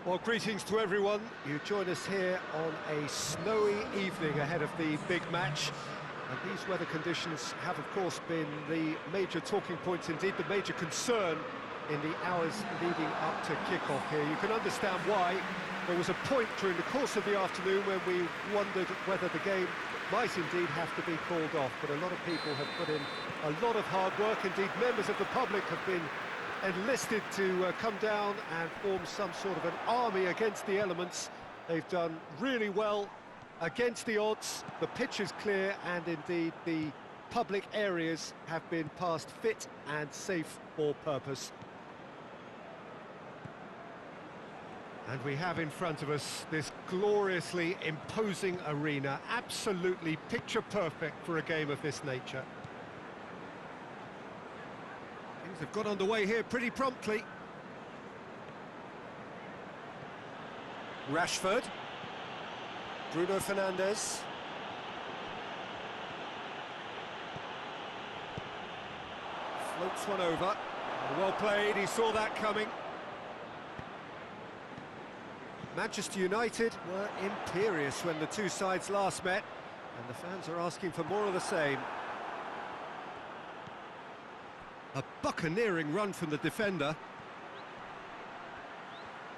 Well, greetings to everyone. You join us here on a snowy evening ahead of the big match. And these weather conditions have, of course, been the major talking points, indeed the major concern in the hours leading up to kick-off here. You can understand why. There was a point during the course of the afternoon when we wondered whether the game might indeed have to be called off. But a lot of people have put in a lot of hard work. Indeed, members of the public have been enlisted to come down and form some sort of an army against the elements. They've done really well against the odds. The pitch is clear, and indeed the public areas have been passed fit and safe for purpose. And we have in front of us this gloriously imposing arena, absolutely picture perfect for a game of this nature. Things have got underway here pretty promptly. Rashford. Bruno Fernandes. Floats one over. Well played, he saw that coming. Manchester United were imperious when the two sides last met, and the fans are asking for more of the same. A buccaneering run from the defender.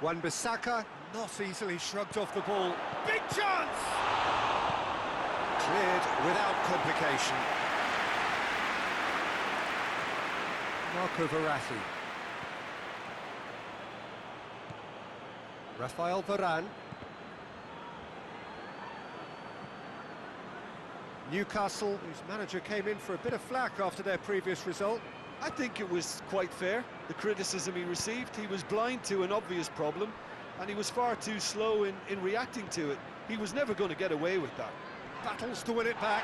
Wan-Bissaka not easily shrugged off the ball. Big chance! Cleared without complication. Marco Verratti. Rafael Varane. Newcastle, whose manager came in for a bit of flack after their previous result. I think it was quite fair, the criticism he received. He was blind to an obvious problem, and he was far too slow in reacting to it. He was never going to get away with that. Battles to win it back.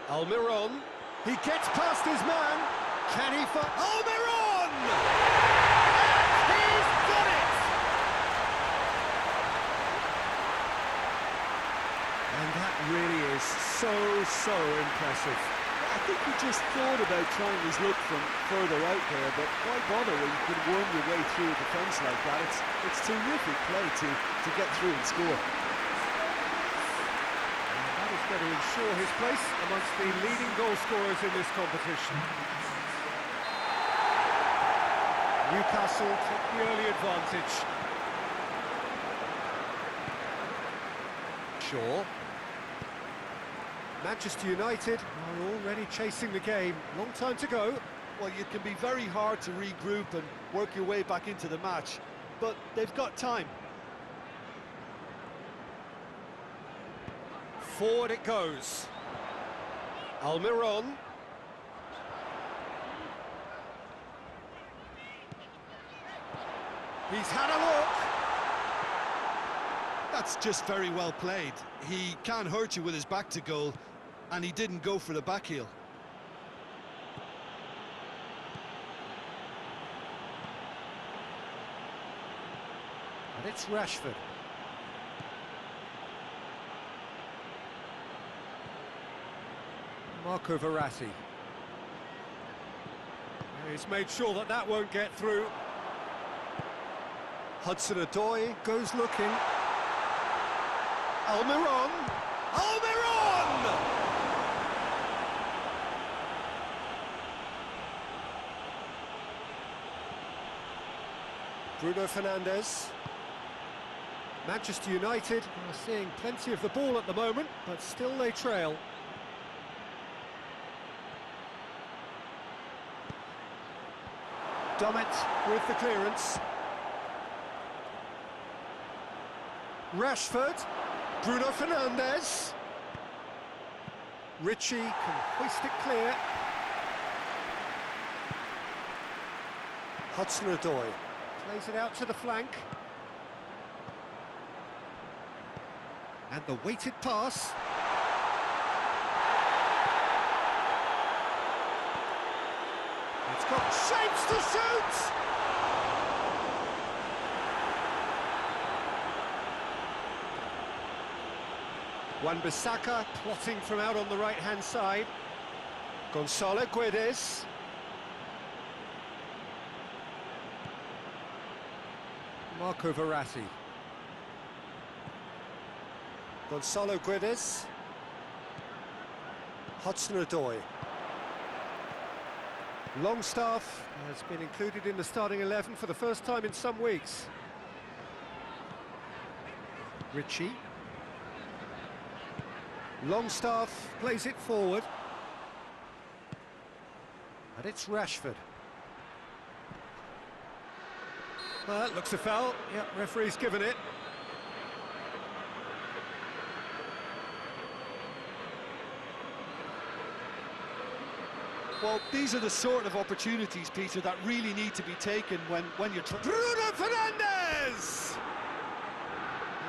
Almiron. He gets past his man. Can he find Almiron? And he's got it! And that really is so impressive. I think he just thought about trying his luck from further out there, but why bother when you can worm your way through a defence like that? It's terrific play to get through and score. To ensure his place amongst the leading goal scorers in this competition. Newcastle took the early advantage. Shaw. Manchester United are already chasing the game. Long time to go. Well, it can be very hard to regroup and work your way back into the match, but they've got time. Forward it goes. Almiron. He's had a look. That's just very well played. He can't hurt you with his back to goal, and he didn't go for the back heel. And it's Rashford. Marco Verratti. He's made sure that that won't get through. Hudson-Odoi goes looking. Almiron! Almiron! Bruno Fernandes. Manchester United are seeing plenty of the ball at the moment, but still they trail. Dummett with the clearance. Rashford. Bruno Fernandes. Ritchie can hoist it clear. Hudson-Odoi plays it out to the flank. And the weighted pass. It's got shapes to shoot! Wan-Bissaka plotting from out on the right-hand side. Gonzalo Guedes. Marco Verratti. Gonzalo Guedes. Hudson-Odoi. Longstaff has been included in the starting 11 for the first time in some weeks. Ritchie. Longstaff plays it forward. And it's Rashford. Well, that looks a foul. Yep, referee's given it. Well, these are the sort of opportunities, Peter, that really need to be taken when you're... Bruno Fernandes!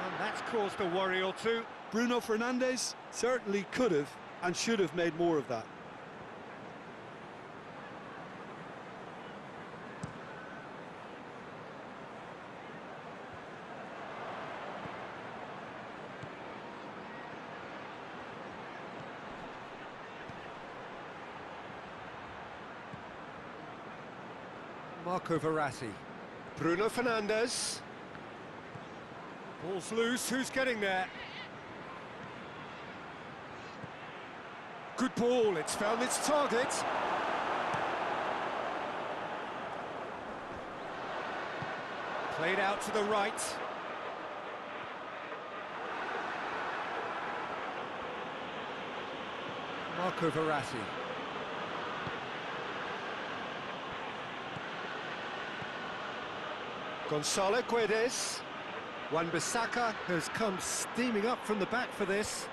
And that's caused a worry or two. Bruno Fernandes certainly could have and should have made more of that. Marco Verratti. Bruno Fernandes. Ball's loose, who's getting there? Good ball, it's found its target. Played out to the right. Marco Verratti. Gonzalo Guedes. Wan-Bissaka has come steaming up from the back for this.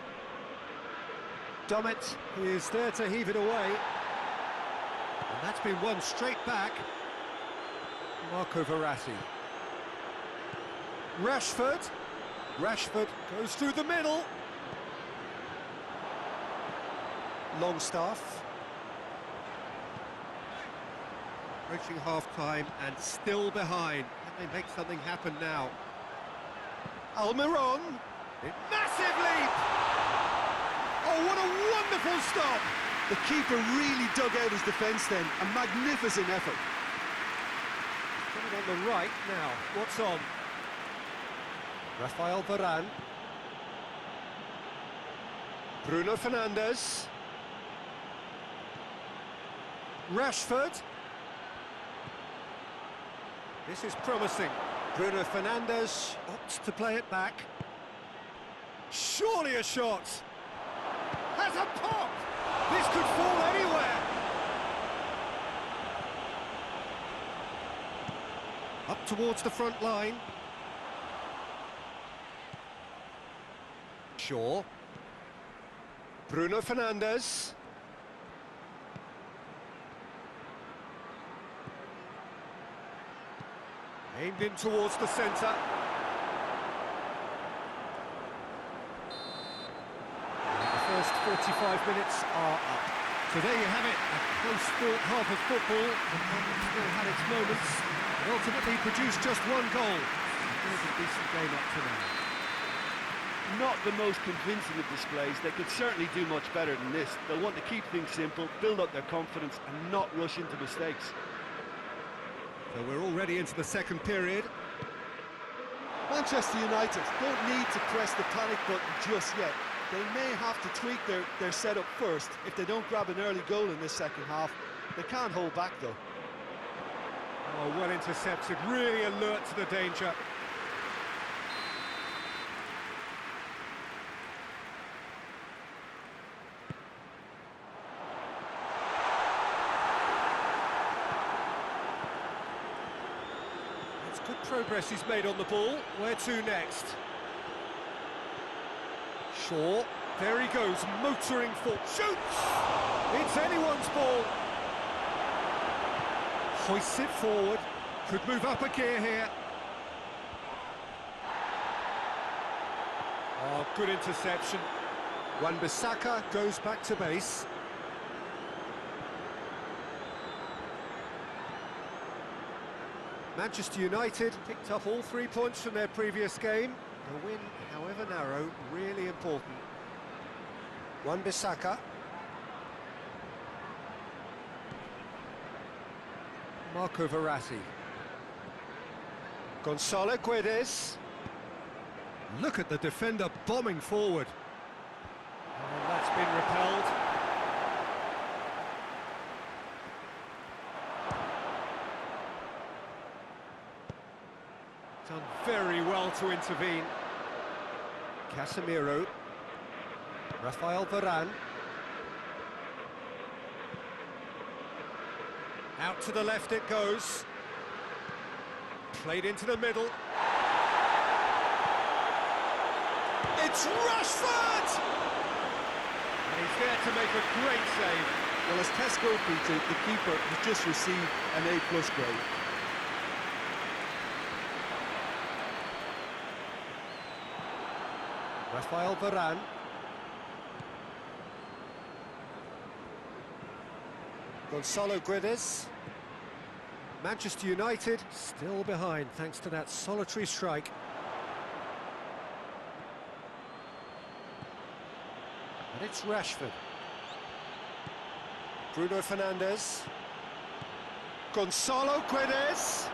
Domet is there to heave it away. And that's been won straight back. Marco Verratti. Rashford. Rashford goes through the middle. Longstaff. Reaching half-time and still behind. Can they make something happen now? Almiron. Massive leap! Oh, what a wonderful stop! The keeper really dug out his defence then. A magnificent effort. Coming on the right now. What's on? Rafael Varane. Bruno Fernandes. Rashford. This is promising. Bruno Fernandes opts to play it back. Surely a shot. Has a pop! This could fall anywhere. Up towards the front line. Shaw. Bruno Fernandes. Aimed in towards the centre. The first 45 minutes are up. So there you have it, a close-fought half of football, but one that still had its moments, and ultimately produced just one goal. It was a decent game up to now. Not the most convincing of displays. They could certainly do much better than this. They'll want to keep things simple, build up their confidence, and not rush into mistakes. So we're already into the second period. Manchester United don't need to press the panic button just yet. They may have to tweak their setup first if they don't grab an early goal in this second half. They can't hold back though. Oh, well intercepted, really alert to the danger. Good progress he's made on the ball. Where to next? Shaw. There he goes, motoring for... Shoots! It's anyone's ball. Hoists it forward. Could move up a gear here. Oh, good interception. Wan-Bissaka goes back to base. Manchester United picked up all 3 points from their previous game. A win, however narrow, really important. Wan-Bissaka. Marco Verratti. Gonzalo Guedes. Look at the defender bombing forward. And that's been repelled. Done very well to intervene. Casemiro. Rafael Varane. Out to the left it goes. Played into the middle. It's Rashford! And he's there to make a great save. Well, as Tesco Peter, the keeper has just received an A+ grade. Rafael Varane. Gonzalo Guedes. Manchester United still behind thanks to that solitary strike. And it's Rashford. Bruno Fernandes. Gonzalo Guedes.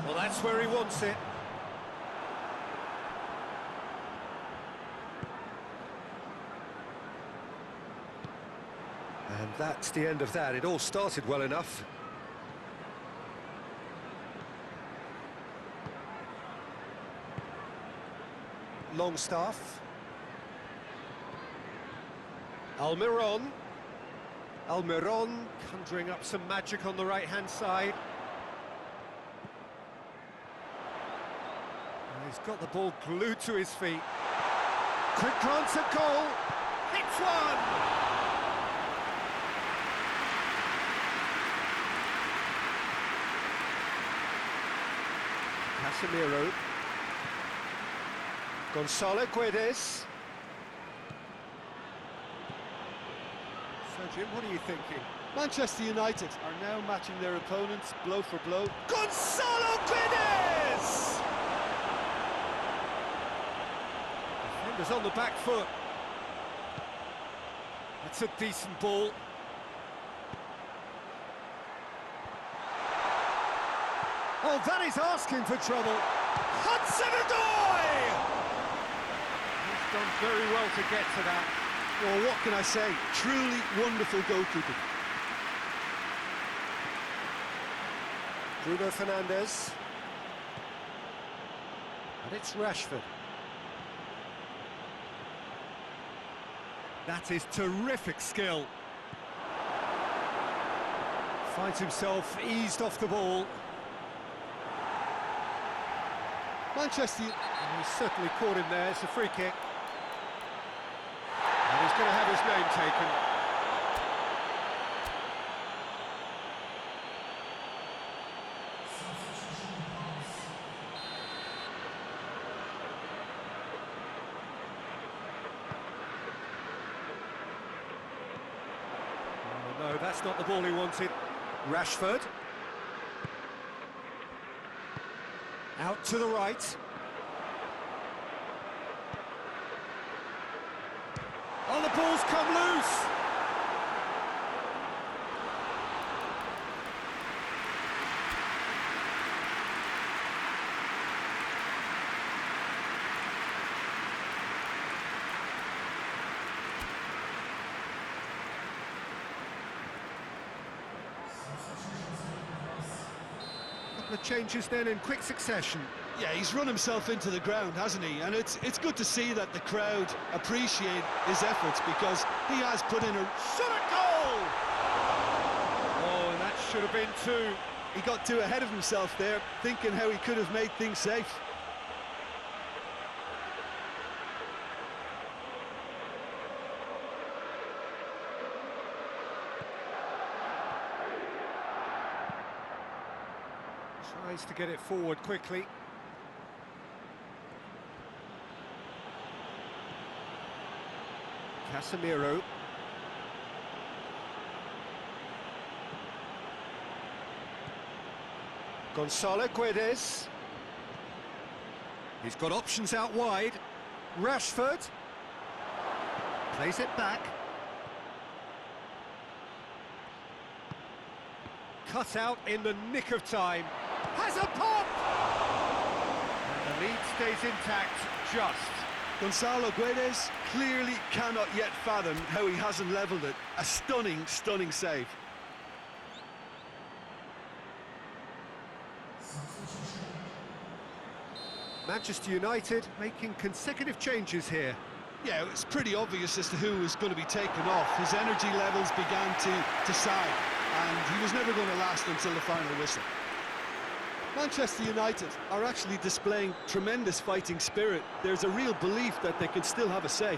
Well, that's where he wants it. And that's the end of that. It all started well enough. Longstaff. Almiron. Almiron conjuring up some magic on the right-hand side. He's got the ball glued to his feet. Quick glance at goal. Hits one! Casemiro. Gonzalo Guedes. So, Jim, what are you thinking? Manchester United are now matching their opponents blow for blow. Gonzalo Guedes! Defenders on the back foot. That's a decent ball. Oh, that is asking for trouble. Hudson-Odoi! He's done very well to get to that. Well, what can I say? Truly wonderful goalkeeping. Bruno Fernandes. And it's Rashford. That is terrific skill. Finds himself eased off the ball. Manchester... And he's certainly caught him there. It's a free kick. And he's going to have his name taken. Oh, no, that's not the ball he wanted. Rashford. Out to the right. Oh, the ball's come loose! Couple of changes then in quick succession. Yeah, he's run himself into the ground, hasn't he? And it's good to see that the crowd appreciate his efforts, because he has put in a Shot at goal! Oh, and that should have been two. He got too ahead of himself there, thinking how he could have made things safe. Tries to get it forward quickly. Casemiro. Gonzalo Guedes. He's got options out wide. Rashford. Plays it back. cut out in the nick of time. Has a pop! And the lead stays intact, just. Gonzalo Guedes clearly cannot yet fathom how he hasn't levelled it. A stunning, stunning save. Manchester United making consecutive changes here. Yeah, it's pretty obvious as to who was going to be taken off. His energy levels began to sag, and he was never going to last until the final whistle. Manchester United are actually displaying tremendous fighting spirit. There's a real belief that they can still have a say.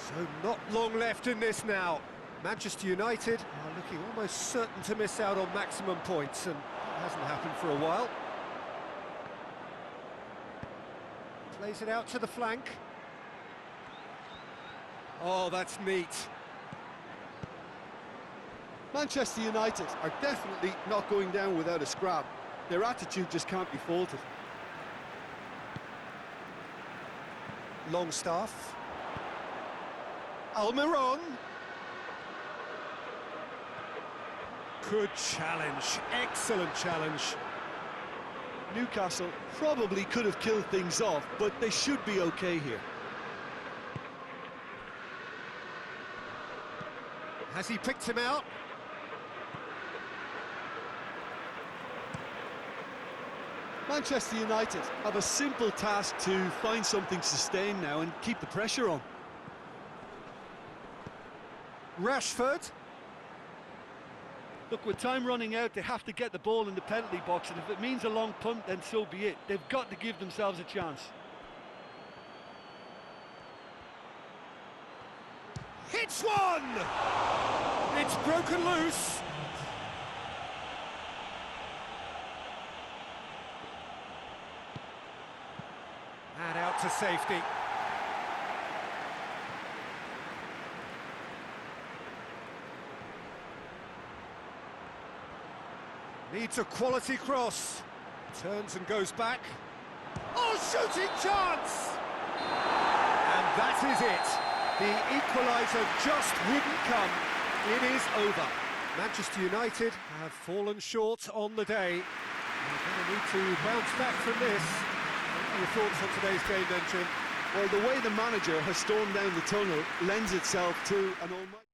So not long left in this now. Manchester United are looking almost certain to miss out on maximum points, and it hasn't happened for a while. Plays it out to the flank. Oh, that's neat. Manchester United are definitely not going down without a scrap. Their attitude just can't be faulted. Longstaff. Almiron. Good challenge, excellent challenge. Newcastle probably could have killed things off, but they should be okay here. Has he picked him out? Manchester United have a simple task to find something sustained now and keep the pressure on. Rashford. Look, with time running out, they have to get the ball in the penalty box, and if it means a long punt, then so be it. They've got to give themselves a chance. Hits one! It's broken loose. And out to safety. Needs a quality cross. Turns and goes back. Oh, shooting chance! And that is it. The equaliser just wouldn't come. It is over. Manchester United have fallen short on the day. They're going to need to bounce back from this. What are your thoughts on today's game then, Jim? Well, the way the manager has stormed down the tunnel lends itself to an almighty...